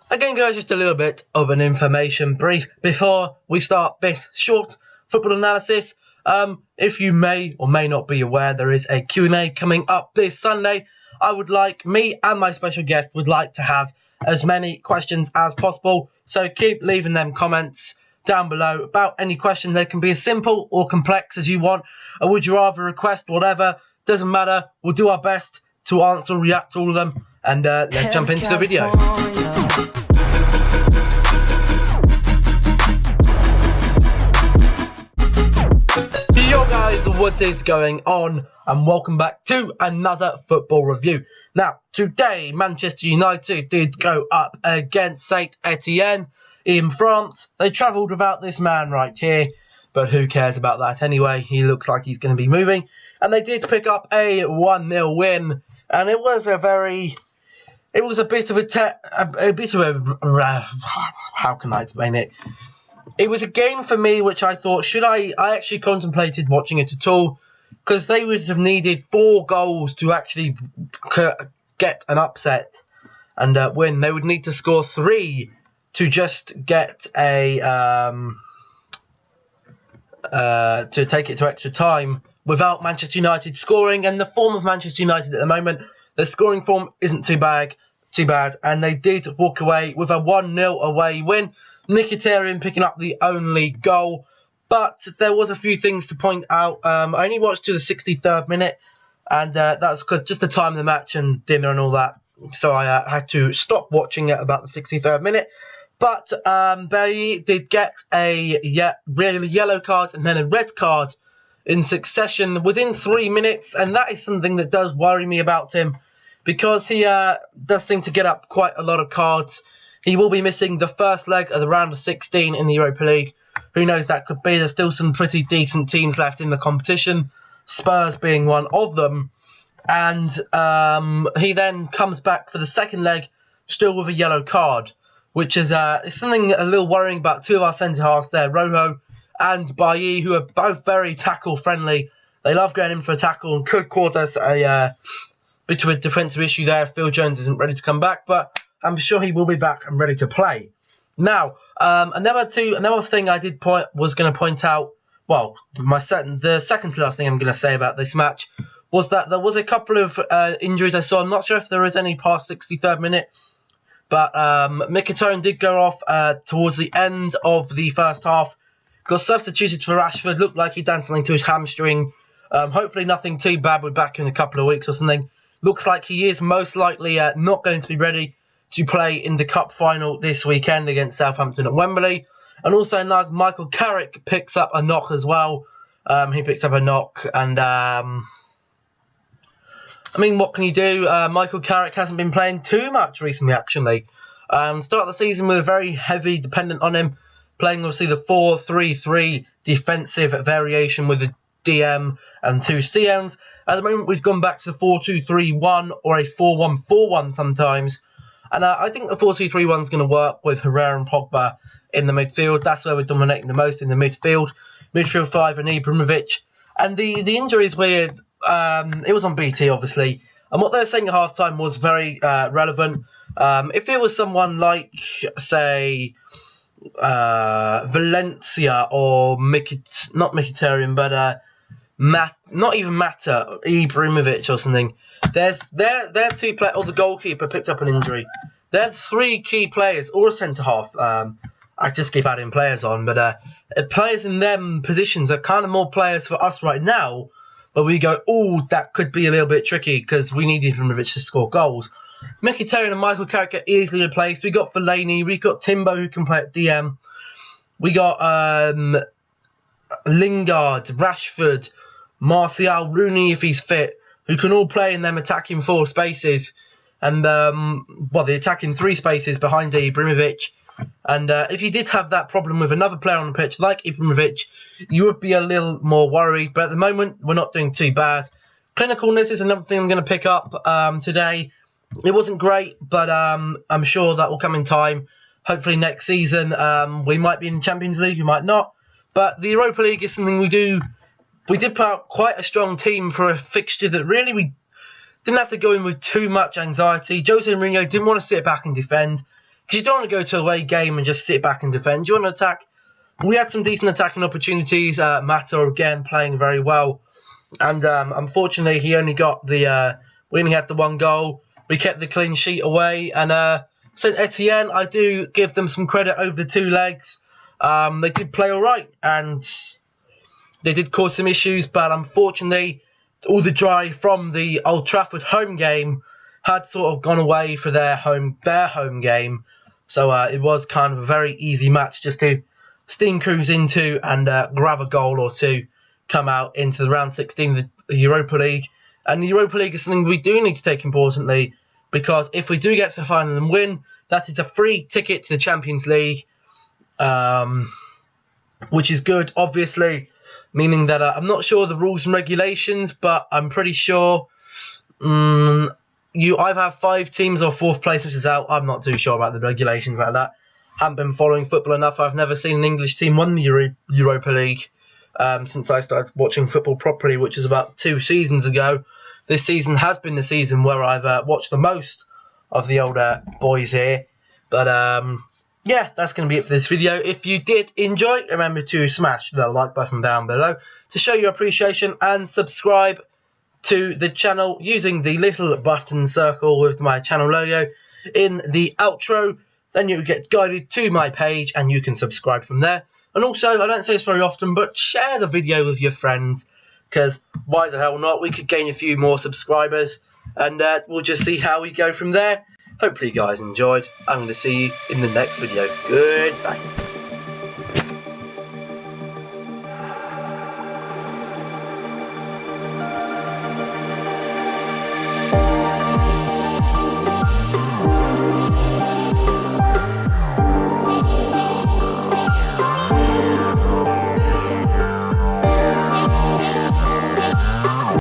Again, guys, just a little bit of an information brief before we start this short football analysis. If you may or may not be aware, there is a Q&A coming up this Sunday. Me and my special guest would like to have as many questions as possible. So keep leaving them comments down below about any question. They can be as simple or complex as you want. Or would you rather request whatever? Doesn't matter. We'll do our best to answer, react to all of them. And let's jump into the video. Yo guys, what is going on? And welcome back to another football review. Now, today Manchester United did go up against Saint Etienne in France. They travelled without this man right here, but who cares about that anyway? He looks like he's going to be moving. And they did pick up a 1-0 win, and it was a bit of a how can I explain it? It was a game for me which I thought, I actually contemplated watching it at all, because they would have needed 4 goals to actually get an upset and win. They would need to score 3 to just get a to take it to extra time without Manchester United scoring. And the form of Manchester United at the moment, the scoring form isn't too bad, and they did walk away with a 1-0 away win. Etienne picking up the only goal, but there was a few things to point out. I only watched to the 63rd minute, and that's because just the time of the match and dinner and all that, so I had to stop watching it about the 63rd minute. But they did get a yellow card and then a red card in succession within 3 minutes, and that is something that does worry me about him, because he does seem to get up quite a lot of cards. He will be missing the first leg of the round of 16 in the Europa League. Who knows, that could be. There's still some pretty decent teams left in the competition, Spurs being one of them. And he then comes back for the second leg, still with a yellow card, which is something a little worrying about 2 of our centre-halves there, Rojo and Bailly, who are both very tackle-friendly. They love going in for a tackle and could cause us a bit of a defensive issue there if Phil Jones isn't ready to come back, but I'm sure he will be back and ready to play. Now, another thing I was going to point out, well, the second to last thing I'm going to say about this match was that there was a couple of injuries I saw. I'm not sure if there is any past 63rd minute, but Etienne did go off towards the end of the first half, got substituted for Rashford, looked like he'd done something to his hamstring. Hopefully nothing too bad, we're back in a couple of weeks or something. Looks like he is most likely not going to be ready to play in the cup final this weekend against Southampton at Wembley. And also Michael Carrick picks up a knock as well. He picked up a knock, and what can you do? Michael Carrick hasn't been playing too much recently, actually. Start of the season, we were very heavy dependent on him, playing obviously the 4-3-3 defensive variation with a DM and 2 CMs. At the moment, we've gone back to the 4-2-3-1 or a 4-1-4-1 sometimes. And I think the 4-2-3-1 is going to work with Herrera and Pogba in the midfield. That's where we're dominating the most in the midfield. Midfield 5 and Ibrahimovic. And the injury is weird. It was on BT, obviously. And what they were saying at half-time was very relevant. If it was someone like, say, Valencia or not Mkhitaryan, but not even Mata, Ibrahimovic or something. They're 2 players, or the goalkeeper picked up an injury. They're 3 key players, or a centre-half. I just keep adding players on, but players in them positions are kind of more players for us right now, but we go, that could be a little bit tricky, because we need Ibrahimovic to score goals. Mkhitaryan and Michael Carrick are easily replaced. We got Fellaini, we got Timbo who can play at DM. We got Lingard, Rashford, Martial, Rooney if he's fit, who can all play in them attacking 4 spaces, and the attacking 3 spaces behind Ibrahimovic. And if you did have that problem with another player on the pitch like Ibrahimovic, you would be a little more worried. But at the moment, we're not doing too bad. Clinicalness is another thing I'm going to pick up today. It wasn't great, but I'm sure that will come in time. Hopefully next season, we might be in the Champions League, we might not. But the Europa League is something we do. We did put out quite a strong team for a fixture that really we didn't have to go in with too much anxiety. Jose Mourinho didn't want to sit back and defend. Because you don't want to go to a away game and just sit back and defend. You want to attack. We had some decent attacking opportunities. Mata again playing very well, and unfortunately he only got the. We only had the 1 goal. We kept the clean sheet away, and St Etienne, I do give them some credit over the 2 legs. They did play all right, and they did cause some issues, but unfortunately, all the drive from the Old Trafford home game had sort of gone away for their home game. So it was kind of a very easy match just to steam cruise into and grab a goal or 2, come out into the round 16 of the Europa League. And the Europa League is something we do need to take importantly, because if we do get to the final and win, that is a free ticket to the Champions League, which is good, obviously, meaning that I'm not sure the rules and regulations, but I'm pretty sure you either have 5 teams or 4th place, which is out. I'm not too sure about the regulations like that. Haven't been following football enough. I've never seen an English team win the Europa League since I started watching football properly, which is about 2 seasons ago. This season has been the season where I've watched the most of the older boys here. But yeah, that's going to be it for this video. If you did enjoy, remember to smash the like button down below to show your appreciation, and subscribe to the channel using the little button circle with my channel logo in the outro. Then you get guided to my page and you can subscribe from there. And also, I don't say this very often, but share the video with your friends, because why the hell not? We could gain a few more subscribers, and we'll just see how we go from there. Hopefully you guys enjoyed. I'm going to see you in the next video. Goodbye.